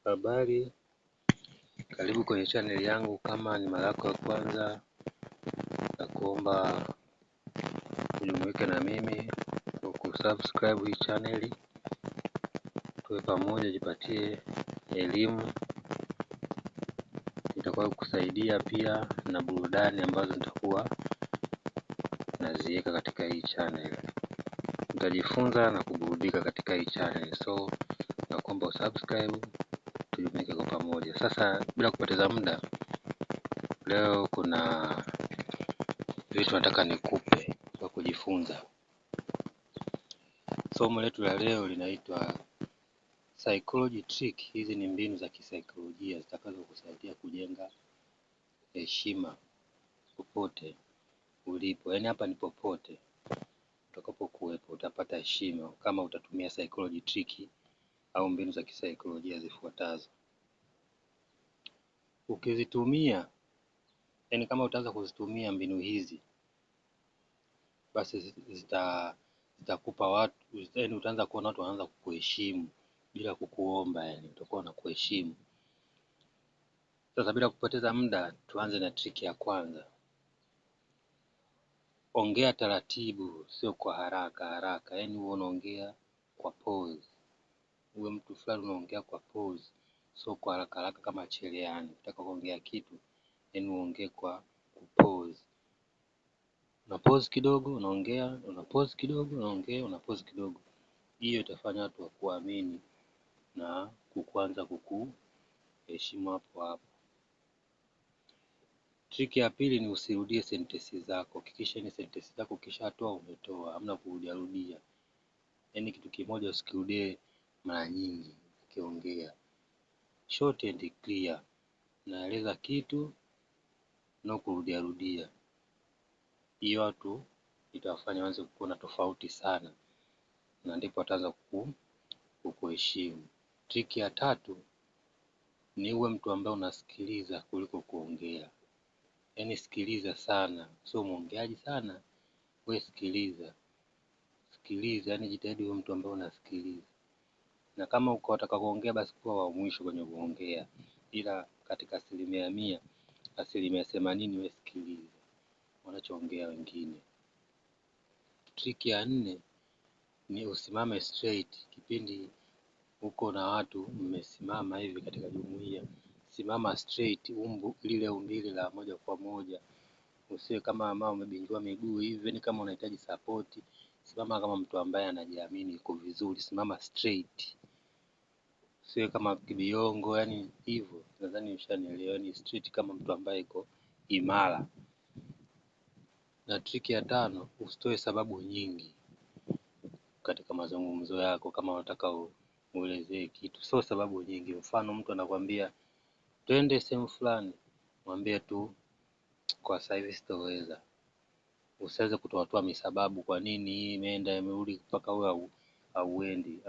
Habari, karibu kwenye channel yangu. Kama ni mara yako ya kwanza, na kuomba ujumuike na mimi kwa kusubscribe hii channel, tuwe pamoja, jipatie elimu itakuwa kusaidia, pia na burudani ambazo nitakuwa naziweka katika hii channel. Utajifunza na kuburudika katika hii channel, so na kuomba usubscribe, tujumuike kwa pamoja. Sasa bila kupoteza muda, leo kuna vitu nataka nikupe kwa kujifunza. Somo letu la leo linaitwa psychology trick. Hizi ni mbinu za kisaikolojia zitakazo kusaidia kujenga heshima popote ulipo. Yaani hapa ni popote utakapokuwepo utapata heshima kama utatumia psychology trick au mbinu za kisaikolojia zifuatazo. Ukizitumia, yaani kama utaanza kuzitumia mbinu hizi, basi zitakupa watu, yaani utaanza kuona watu wanaanza kukuheshimu bila kukuomba, yaani utakuwa na kuheshimu. Sasa bila kupoteza muda, tuanze na trick ya kwanza. Ongea taratibu, sio kwa haraka, yaani uwe unaongea kwa pause. Uwe mtu fulani unaongea kwa pause, sio kwa haraka kama cheleani. Ukitaka kuongea kitu, yaani uongee kwa pause. Una pause kidogo, unaongea, una pause kidogo, unaongea, una pause kidogo. Hiyo itafanya watu wakuamini na kuanza kukuheshimu hapo hapo. Trick ya pili ni usirudie sentensi zako. Hakikisha ni sentensi zako ukishatoa umetoa, hamna kurudia rudia. Yaani kitu kimoja usikirudie mara nyingi ukiongea. Short and clear. Naeleza kitu na kurudia rudia. Hiyo watu itawafanya waanze kuona tofauti sana, na ndipo wataanza kukuheshimu. Trick ya tatu ni uwe mtu ambaye unasikiliza kuliko kuongea. Yaani sikiliza sana, sio mwongeaji sana. Wewe sikiliza, yaani jitahidi uwe mtu ambaye unasikiliza. Na kama uko unataka kuongea, basi kuwa wa mwisho kwenye kuongea, ila katika 100%, 80% wewe sikiliza wanachoongea wengine. Trick ya 4 ni usimame straight. Kipindi uko na watu mmesimama hivi katika jumuiya, simama straight, lile umbile la moja kwa moja. Usiwe kama ambao umebinjua miguu hivi, ni kama unahitaji support. Simama kama mtu ambaye anajiamini, iko vizuri, simama straight. Usiwe kama kibiongo, yani hivyo. Nadhani ushanielewa, ni straight kama mtu ambaye iko imara. Na trick ya 5, usitoe sababu nyingi katika mazungumzo yako. Kama unataka uelezee kitu, sio sababu nyingi. Mfano, mtu anakuambia twende sehemu fulani, mwambie tu kwa sasa hivi sitoweza. Usiweze kutoa misababu, kwa nini imeenda imerudi mpaka wewe hauendi.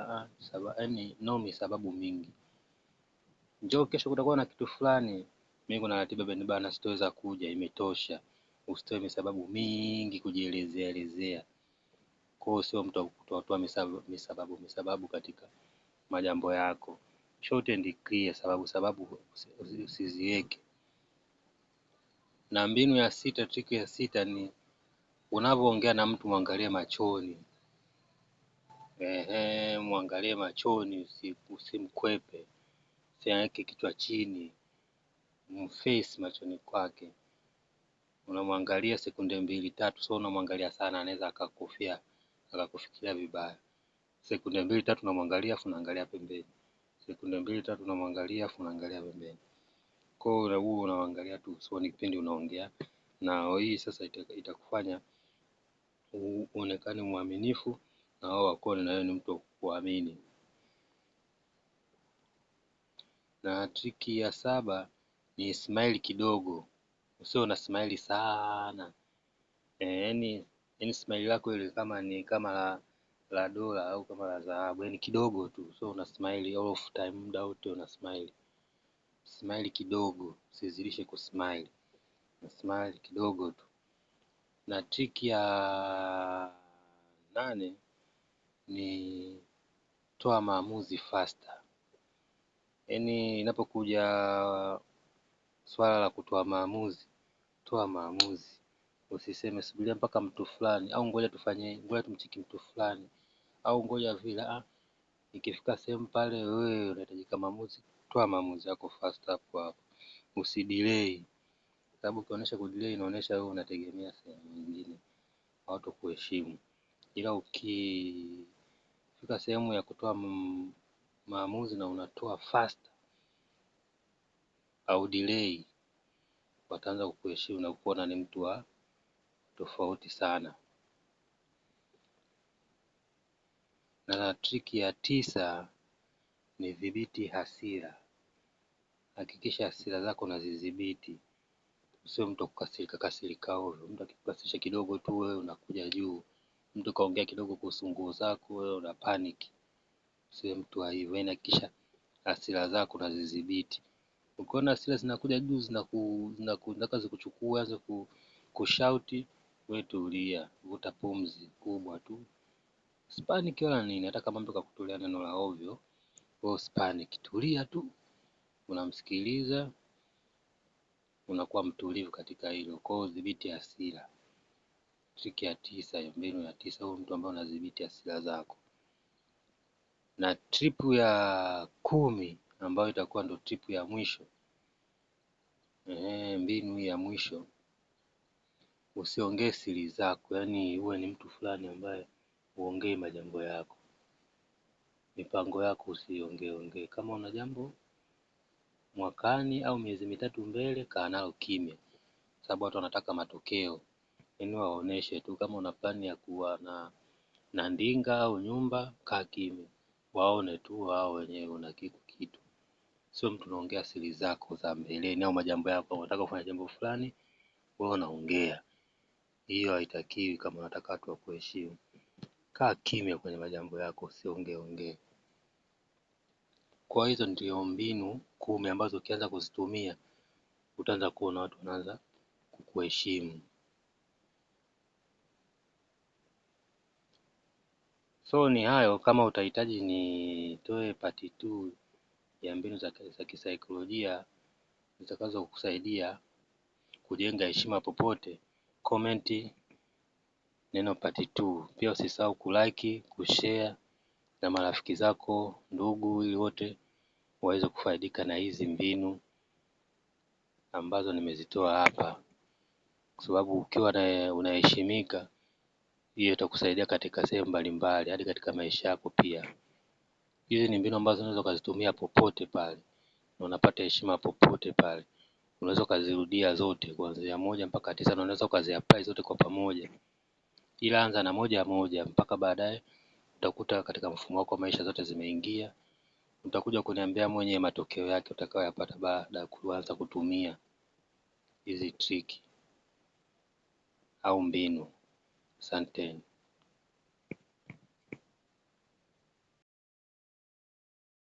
Yaani no misababu mingi. Njoo kesho kutakuwa na kitu fulani, mimi kuna ratiba bana sitoweza kuja, imetosha. Usitoe misababu mingi kujielezea. Kwa hiyo sio mtu kutoa misababu katika majambo yako. Short and clear, sababu usiziweke. Na mbinu ya 6, trick ya 6 ni unavyoongea na mtu muangalie machoni. Muangalie machoni, usimkwepe. Usiweke kichwa chini, mface machoni kwake. Unamwangalia sekunde 2-3, sio unamwangalia sana, anaweza akakufikiria vibaya. Sekunde 2-3 unamwangalia afu unaangalia pembeni. Sekunde 2-3 unamwangalia afu unaangalia pembeni. Kwa hiyo huo unaangalia tu, sio ni kipindi unaongea. Na hii sasa itakufanya uonekane mwaminifu na wao wakuone na wewe ni mtu wa kuamini. Na trick ya 7 ni smile kidogo. Usio na smile sana. Yaani smile lako ile kama la dola au kama la dhahabu, yaani kidogo tu. So una smile all of time, muda wote una smile. Smile kidogo, usizidishe kusmile. Smile kidogo tu. Na trick ya 8 ni toa maamuzi faster. Yaani inapokuja swala la kutoa maamuzi, toa maamuzi. Usiseme subiria mpaka mtu fulani, au ngoja tumcheki mtu fulani, au ngoja vile. Ikifika sehemu pale wewe unahitajika maamuzi, toa maamuzi yako fast hapo hapo. Usidelay. Sababu ukionyesha kudelay inaonyesha wewe unategemea sehemu nyingine, hawatakuheshimu. Ila ukifika sehemu ya kutoa maamuzi na unatoa fast au delay, wataanza kukuheshimu na kukuona ni mtu wa tofauti sana. Na triki ya 9 ni dhibiti hasira. Hakikisha hasira zako unazidhibiti. Sio mtu kukasirika ovyo. Mtu akikukasirisha kidogo tu wewe unakuja juu. Mtu kaongea kidogo kuhusu nguo zako wewe una panic. Sio mtu wa hivyo. Hakikisha hasira zako unazidhibiti. Ukiona hasira zinakuja juu zinataka zikuchukue, anza kushauti, wewe tulia, vuta pumzi kubwa tu. Usipanic wala nini, hata kama mtu kakutolea neno la ovyo, wewe usipanic, tulia tu. Unamsikiliza, unakuwa mtulivu katika hilo. Kwa hiyo udhibiti hasira. Triki ya 9, mbinu ya 9, huyu mtu ambaye unadhibiti hasira zako. Na tripu ya 10 ambayo itakuwa ndo tripu ya mwisho. Mbinu ya mwisho, usiongee siri zako. Yaani uwe ni mtu fulani ambaye uongee majambo yako, mipango yako usiongee. Kama una jambo mwakani au miezi mitatu mbele, kaa nalo kimya, sababu watu wanataka matokeo. Yaani waoneshe tu. Kama una plani ya kuwa na ndinga au nyumba, kaa kimya, waone tu wao wenyewe una kitu. Sio mtu unaongea siri zako za mbeleni au majambo yako. Unataka kufanya jambo fulani, wewe unaongea. Hiyo haitakiwi kama unataka watu wakuheshimu. Kaa kimya kwenye majambo yako, usiongee. Kwa hizo ndio mbinu 10 ambazo ukianza kuzitumia utaanza kuona watu wanaanza kukuheshimu. So ni hayo. Kama utahitaji nitoe part 2 ya mbinu za kisaikolojia zitakazo kukusaidia kujenga heshima popote, comment neno part 2. Pia usisahau kulike, kushare na marafiki zako, ndugu, ili wote waweze kufaidika na hizi mbinu ambazo nimezitoa hapa, kwa sababu ukiwa unaheshimika, hiyo itakusaidia katika sehemu mbalimbali, hadi katika maisha yako pia. Hizi ni mbinu ambazo unaweza kuzitumia popote pale na unapata heshima popote pale. Unaweza kuzirudia zote kuanzia 1 mpaka 9, na unaweza kuziapply zote kwa pamoja. Ila anza na moja mpaka baadaye utakuta katika mfumo wako wa maisha zote zimeingia. Utakuja kuniambia mwenye matokeo yake utakayoyapata baada ya kuanza kutumia hizi triki au mbinu. Asanteni.